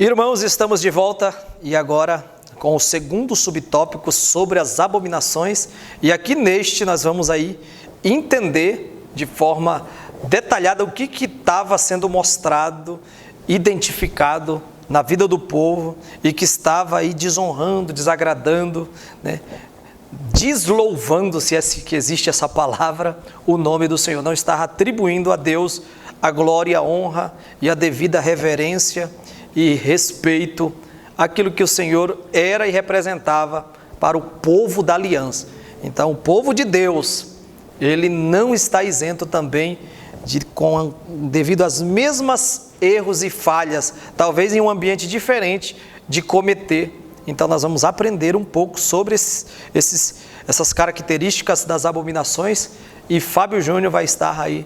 Irmãos, estamos de volta e agora com o segundo subtópico sobre as abominações, e aqui neste nós vamos aí entender de forma detalhada o que estava sendo mostrado, identificado na vida do povo e que estava aí desonrando, desagradando, né? Deslouvando, se é que existe essa palavra, o nome do Senhor. Não estava atribuindo a Deus a glória, a honra e a devida reverência e respeito àquilo que o Senhor era e representava para o povo da aliança. Então, o povo de Deus, ele não está isento também devido às mesmas erros e falhas, talvez em um ambiente diferente, de cometer. Então nós vamos aprender um pouco sobre essas características das abominações e Fábio Júnior vai estar aí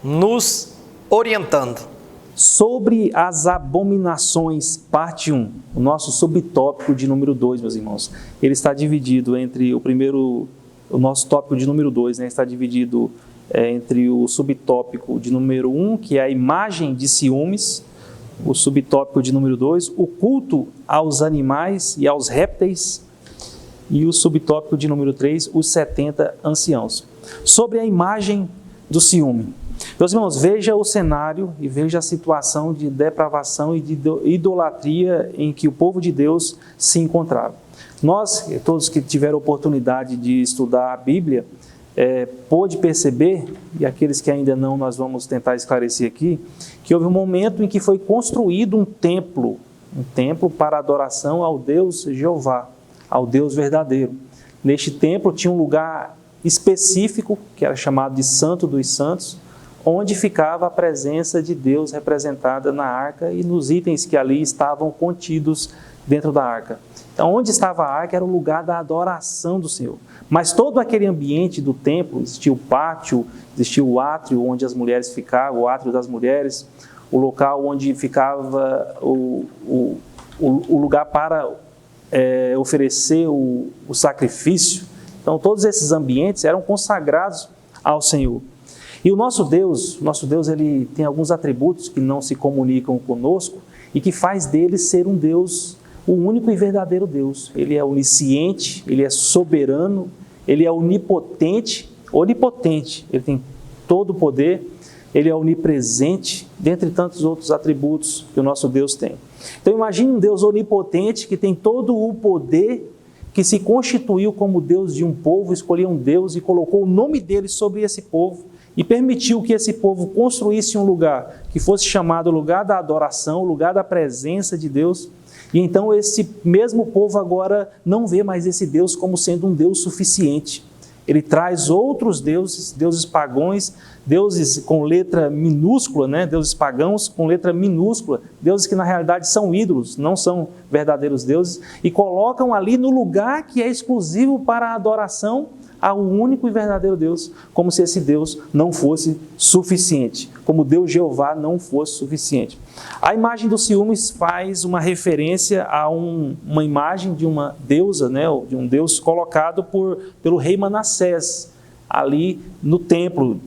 nos orientando. Sobre as abominações, parte 1, o nosso subtópico de número 2, meus irmãos. Ele está dividido entre o nosso tópico de número 2, né, está dividido entre o subtópico de número 1, que é a imagem de ciúmes, o subtópico de número 2, o culto aos animais e aos répteis, e o subtópico de número 3, os 70 anciãos. Sobre a imagem do ciúme. Meus irmãos, veja o cenário e veja a situação de depravação e de idolatria em que o povo de Deus se encontrava. Nós, todos que tiveram oportunidade de estudar a Bíblia, pôde perceber, e aqueles que ainda não, nós vamos tentar esclarecer aqui, que houve um momento em que foi construído um templo para adoração ao Deus Jeová, ao Deus verdadeiro. Neste templo tinha um lugar específico, que era chamado de Santo dos Santos, onde ficava a presença de Deus representada na arca e nos itens que ali estavam contidos dentro da arca. Então, onde estava a arca era o lugar da adoração do Senhor. Mas todo aquele ambiente do templo, existia o pátio, existia o átrio onde as mulheres ficavam, o átrio das mulheres, o local onde ficava o lugar para oferecer o sacrifício. Então, todos esses ambientes eram consagrados ao Senhor. E o nosso Deus, ele tem alguns atributos que não se comunicam conosco e que faz dele ser um Deus, o único e verdadeiro Deus. Ele é onisciente, ele é soberano, ele é onipotente, ele tem todo o poder, ele é onipresente, dentre tantos outros atributos que o nosso Deus tem. Então imagine um Deus onipotente que tem todo o poder, que se constituiu como Deus de um povo, escolheu um Deus e colocou o nome dele sobre esse povo, e permitiu que esse povo construísse um lugar que fosse chamado lugar da adoração, lugar da presença de Deus. E então esse mesmo povo agora não vê mais esse Deus como sendo um Deus suficiente. Ele traz outros deuses, deuses pagãos, deuses com letra minúscula, né? Deuses pagãos com letra minúscula, deuses que na realidade são ídolos, não são verdadeiros deuses, e colocam ali no lugar que é exclusivo para a adoração ao único e verdadeiro Deus, como se esse Deus não fosse suficiente, como Deus Jeová não fosse suficiente. A imagem dos ciúmes faz uma referência a uma imagem de uma deusa, né, de um Deus colocado pelo rei Manassés, ali no templo,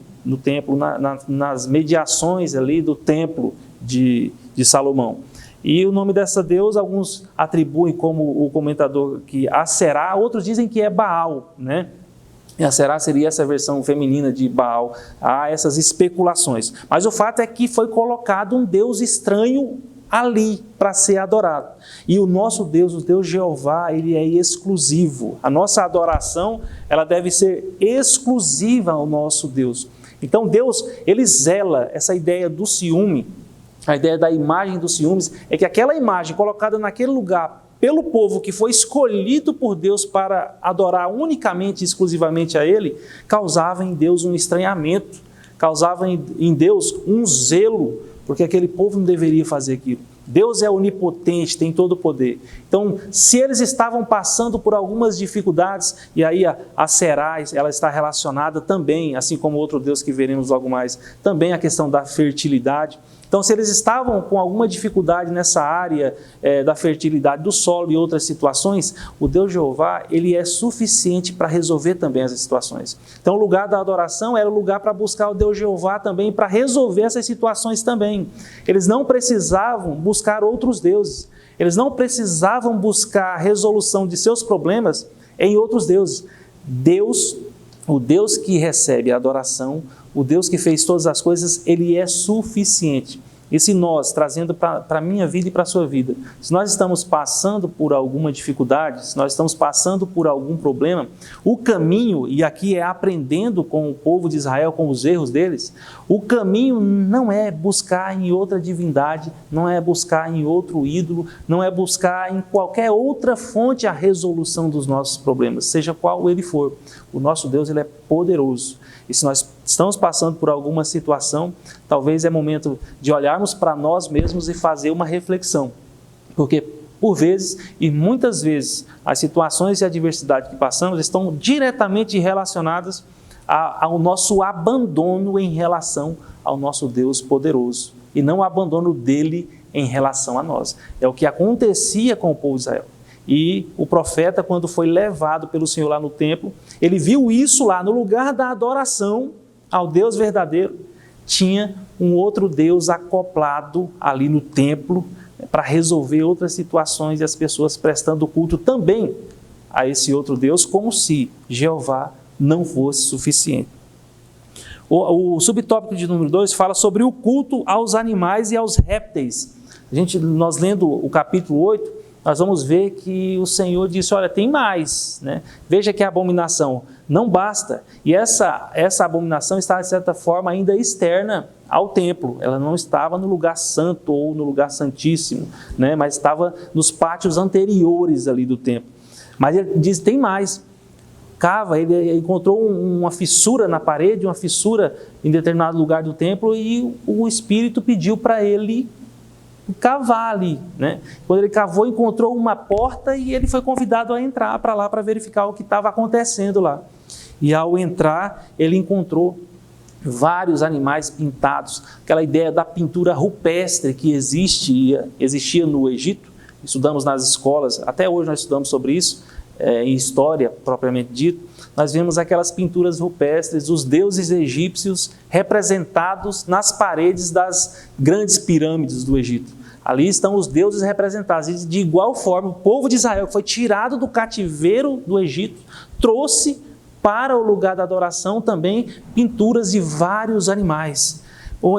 nas mediações ali do templo de Salomão. E o nome dessa deusa, alguns atribuem como o comentador que Aserá, outros dizem que é Baal, né? E Aserá seria essa versão feminina de Baal. Há essas especulações. Mas o fato é que foi colocado um Deus estranho ali para ser adorado. E o nosso Deus, o Deus Jeová, ele é exclusivo. A nossa adoração, ela deve ser exclusiva ao nosso Deus. Então Deus, ele zela essa ideia do ciúme, a ideia da imagem dos ciúmes, é que aquela imagem colocada naquele lugar pelo povo que foi escolhido por Deus para adorar unicamente e exclusivamente a Ele, causava em Deus um estranhamento, causava em Deus um zelo, porque aquele povo não deveria fazer aquilo. Deus é onipotente, tem todo o poder. Então, se eles estavam passando por algumas dificuldades, e aí a Será, ela está relacionada também, assim como outro Deus que veremos logo mais, também a questão da fertilidade. Então, se eles estavam com alguma dificuldade nessa área da fertilidade do solo e outras situações, o Deus Jeová, ele é suficiente para resolver também essas situações. Então, o lugar da adoração era o lugar para buscar o Deus Jeová também, para resolver essas situações também. Eles não precisavam buscar outros deuses. Eles não precisavam buscar a resolução de seus problemas em outros deuses. Deus, o Deus que recebe a adoração, o Deus que fez todas as coisas, ele é suficiente. E se nós, trazendo para a minha vida e para a sua vida, se nós estamos passando por alguma dificuldade, se nós estamos passando por algum problema, o caminho, e aqui é aprendendo com o povo de Israel, com os erros deles, o caminho não é buscar em outra divindade, não é buscar em outro ídolo, não é buscar em qualquer outra fonte a resolução dos nossos problemas, seja qual ele for. O nosso Deus, ele é poderoso. E se nós estamos passando por alguma situação, talvez é momento de olharmos para nós mesmos e fazer uma reflexão. Porque, por vezes, e muitas vezes, as situações e adversidade que passamos estão diretamente relacionadas ao nosso abandono em relação ao nosso Deus poderoso. E não o abandono dele em relação a nós. É o que acontecia com o povo de Israel. E o profeta, quando foi levado pelo Senhor lá no templo, ele viu isso lá, no lugar da adoração ao Deus verdadeiro, tinha um outro Deus acoplado ali no templo para resolver outras situações e as pessoas prestando culto também a esse outro Deus, como se Jeová não fosse suficiente. O subtópico de número 2 fala sobre o culto aos animais e aos répteis. Nós lendo o capítulo 8, nós vamos ver que o Senhor disse, olha, tem mais, né? Veja que a abominação não basta, e essa abominação está, de certa forma, ainda externa ao templo, ela não estava no lugar santo ou no lugar santíssimo, né? Mas estava nos pátios anteriores ali do templo. Mas ele diz, tem mais, cava, ele encontrou uma fissura na parede, uma fissura em determinado lugar do templo, e o Espírito pediu para ele cavar ali, né? Quando ele cavou, encontrou uma porta e ele foi convidado a entrar para lá para verificar o que estava acontecendo lá. E ao entrar, ele encontrou vários animais pintados, aquela ideia da pintura rupestre que existia no Egito. Estudamos nas escolas, até hoje nós estudamos sobre isso, em história propriamente dito. Nós vemos aquelas pinturas rupestres, os deuses egípcios representados nas paredes das grandes pirâmides do Egito. Ali estão os deuses representados. E de igual forma, o povo de Israel, que foi tirado do cativeiro do Egito, trouxe para o lugar da adoração também pinturas de vários animais,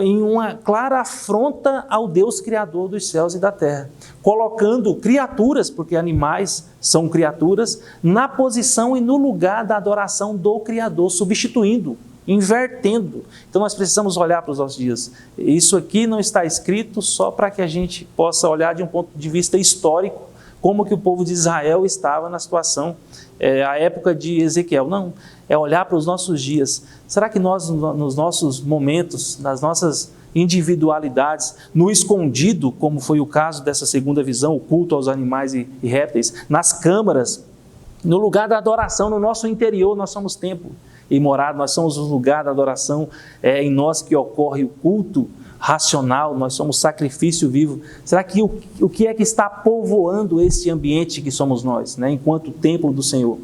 em uma clara afronta ao Deus Criador dos céus e da terra, colocando criaturas, porque animais são criaturas, na posição e no lugar da adoração do Criador, substituindo, invertendo. Então nós precisamos olhar para os nossos dias. Isso aqui não está escrito só para que a gente possa olhar de um ponto de vista histórico, como que o povo de Israel estava na situação, a época de Ezequiel. Não, é olhar para os nossos dias. Será que nós, nos nossos momentos, nas nossas individualidades, no escondido, como foi o caso dessa segunda visão, o culto aos animais e répteis, nas câmaras, no lugar da adoração, no nosso interior, nós somos templo e morada, nós somos o lugar da adoração, em nós que ocorre o culto racional, nós somos sacrifício vivo. Será que o que é que está povoando esse ambiente que somos nós, né, enquanto templo do Senhor?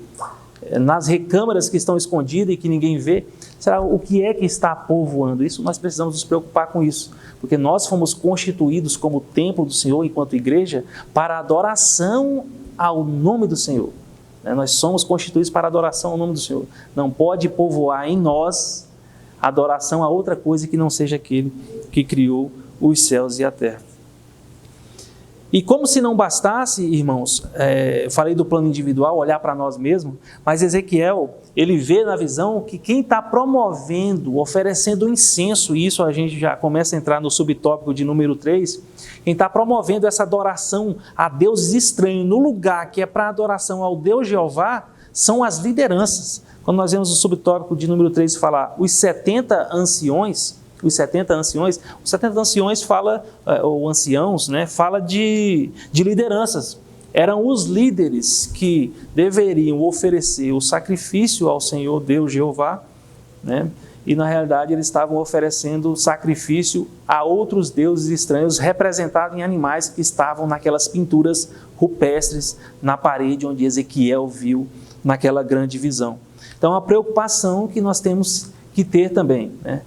Nas recâmaras que estão escondidas e que ninguém vê, será o que é que está povoando isso? Nós precisamos nos preocupar com isso, porque nós fomos constituídos como templo do Senhor, enquanto igreja, para adoração ao nome do Senhor. Nós somos constituídos para adoração ao nome do Senhor. Não pode povoar em nós adoração a outra coisa que não seja aquele que criou os céus e a terra. E como se não bastasse, irmãos, eu falei do plano individual, olhar para nós mesmos, mas Ezequiel, ele vê na visão que quem está promovendo, oferecendo incenso, e isso a gente já começa a entrar no subtópico de número 3, quem está promovendo essa adoração a deuses estranhos no lugar que é para adoração ao Deus Jeová, são as lideranças. Quando nós vemos o subtópico de número 3 falar os 70 anciões fala, ou anciãos, né, fala de lideranças. Eram os líderes que deveriam oferecer o sacrifício ao Senhor Deus Jeová, né, e na realidade eles estavam oferecendo sacrifício a outros deuses estranhos representados em animais que estavam naquelas pinturas rupestres na parede onde Ezequiel viu naquela grande visão. Então, a preocupação que nós temos que ter também, né?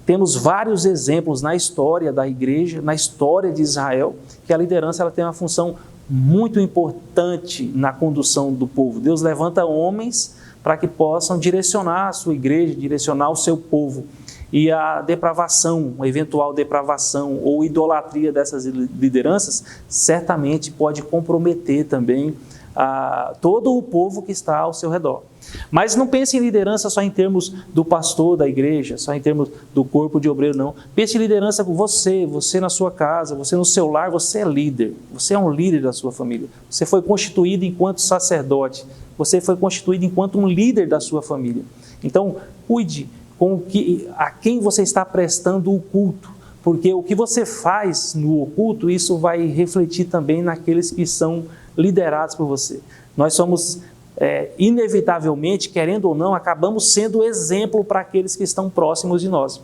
Temos vários exemplos na história da igreja, na história de Israel, que a liderança ela tem uma função muito importante na condução do povo. Deus levanta homens para que possam direcionar a sua igreja, direcionar o seu povo. E a depravação, a eventual depravação ou idolatria dessas lideranças, certamente pode comprometer também todo o povo que está ao seu redor. Mas não pense em liderança só em termos do pastor da igreja, só em termos do corpo de obreiro, não. Pense em liderança com você na sua casa, você no seu lar, você é líder. Você é um líder da sua família. Você foi constituído enquanto sacerdote. Você foi constituído enquanto um líder da sua família. Então, cuide a quem você está prestando o culto, porque o que você faz no oculto, isso vai refletir também naqueles que são liderados por você. Nós somos, inevitavelmente, querendo ou não, acabamos sendo exemplo para aqueles que estão próximos de nós.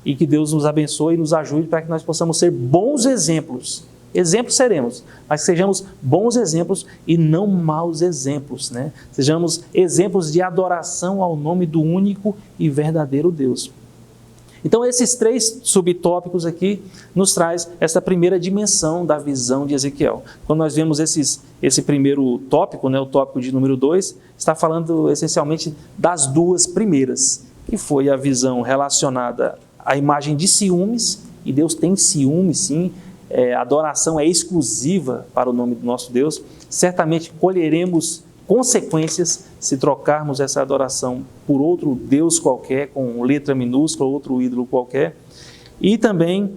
E que Deus nos abençoe e nos ajude para que nós possamos ser bons exemplos. Exemplos seremos, mas que sejamos bons exemplos e não maus exemplos, né? Sejamos exemplos de adoração ao nome do único e verdadeiro Deus. Então, esses 3 subtópicos aqui nos traz essa primeira dimensão da visão de Ezequiel. Quando nós vemos esse primeiro tópico, né, o tópico de número 2, está falando essencialmente das 2 primeiras, que foi a visão relacionada à imagem de ciúmes, e Deus tem ciúmes, sim. A adoração é exclusiva para o nome do nosso Deus. Certamente colheremos consequências se trocarmos essa adoração por outro Deus qualquer, com letra minúscula, outro ídolo qualquer. E também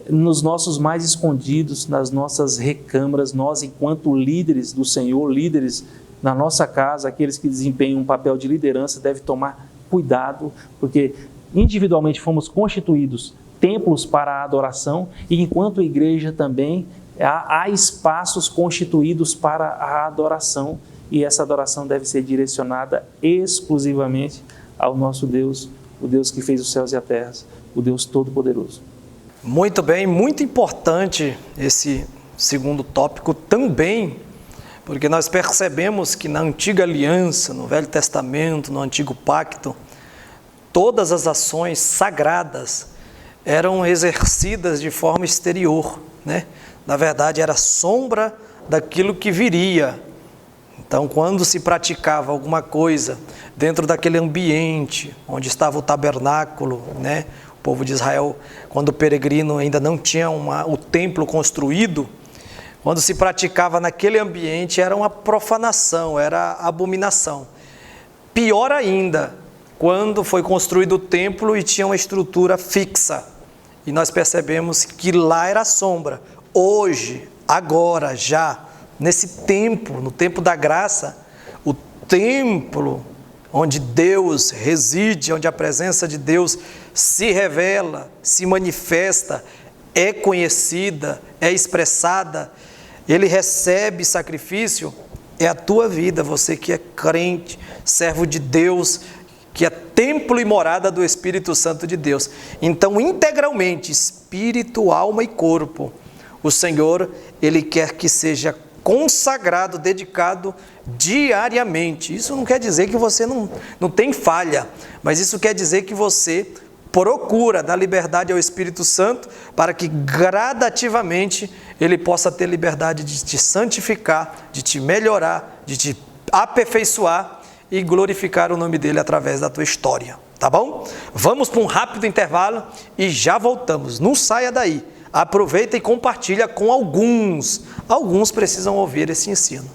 nos nossos mais escondidos, nas nossas recâmaras, nós enquanto líderes do Senhor, líderes na nossa casa, aqueles que desempenham um papel de liderança, devem tomar cuidado, porque individualmente fomos constituídos templos para a adoração, e enquanto igreja também há espaços constituídos para a adoração, e essa adoração deve ser direcionada exclusivamente ao nosso Deus, o Deus que fez os céus e a terra, o Deus Todo-Poderoso. Muito bem, muito importante esse segundo tópico também, porque nós percebemos que na antiga aliança, no Velho Testamento, no Antigo Pacto, todas as ações sagradas eram exercidas de forma exterior, né? Na verdade, era sombra daquilo que viria. Então, quando se praticava alguma coisa dentro daquele ambiente onde estava o tabernáculo, né? O povo de Israel, quando o peregrino ainda não tinha o templo construído, quando se praticava naquele ambiente era uma profanação, era abominação. Pior ainda, quando foi construído o templo e tinha uma estrutura fixa. E nós percebemos que lá era sombra. Hoje, agora, já, nesse tempo, no tempo da graça, o templo onde Deus reside, onde a presença de Deus se revela, se manifesta, é conhecida, é expressada, ele recebe sacrifício, é a tua vida, você que é crente, servo de Deus, que é templo e morada do Espírito Santo de Deus. Então, integralmente, espírito, alma e corpo, o Senhor, Ele quer que seja consagrado, dedicado diariamente. Isso não quer dizer que você não tem falha, mas isso quer dizer que você procura dar liberdade ao Espírito Santo para que gradativamente Ele possa ter liberdade de te santificar, de te melhorar, de te aperfeiçoar e glorificar o nome dele através da tua história, tá bom? Vamos para um rápido intervalo e já voltamos. Não saia daí. Aproveita e compartilha com alguns. Alguns precisam ouvir esse ensino.